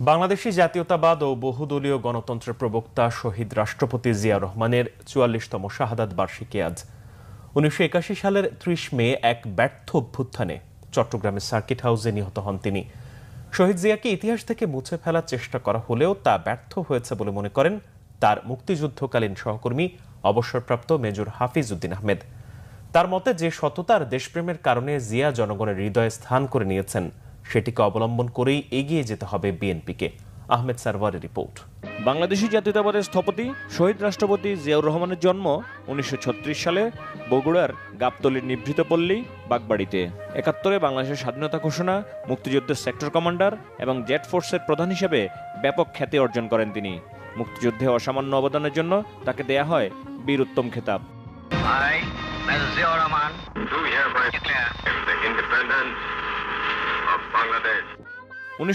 বাংলাদেশি জাতীয়তাবাদ ও বহুদলীয় গণতন্ত্রের প্রবক্তা শহীদ রাষ্ট্রপতি জিয়া রহমানের ৪৪তম শাহাদাত বার্ষিকী আজ। ১৯৮১ সালের ৩০ মে এক ব্যর্থ অভ্যুত্থানে চট্টগ্রামের সার্কিট হাউসে নিহত হন তিনি। শহীদ জিয়াকে ইতিহাস থেকে মুছে ফেলার চেষ্টা করা হলেও তা ব্যর্থ হয়েছে বলে মনে করেন তার মুক্তিযুদ্ধকালীন সহকর্মী অবসরপ্রাপ্ত মেজর হাফিজ উদ্দিন আহমেদ। তার মতে, যে সততার দেশপ্রেমের কারণে জিয়া জনগণের হৃদয়ে স্থান করে নিয়েছেন, সেটিকে অবলম্বন করেই এগিয়ে যেতে হবে বিএনপিকে। আহমেদ সারওয়ারের রিপোর্ট। বাংলাদেশি জাতীয়তাবাদের স্থপতি শহীদ রাষ্ট্রপতি জিয়াউর রহমানের জন্ম ১৯৩৬ সালে বগুড়ার গাবতলীর নিভৃত পল্লী বাগবাড়িতে। ৭১-এ বাংলাদেশের স্বাধীনতা ঘোষণা, মুক্তিযুদ্ধের সেক্টর কমান্ডার এবং জেট ফোর্সের প্রধান হিসেবে ব্যাপক খ্যাতি অর্জন করেন তিনি। মুক্তিযুদ্ধে অসামান্য অবদানের জন্য তাকে দেয়া হয় বীর উত্তম খেতাব।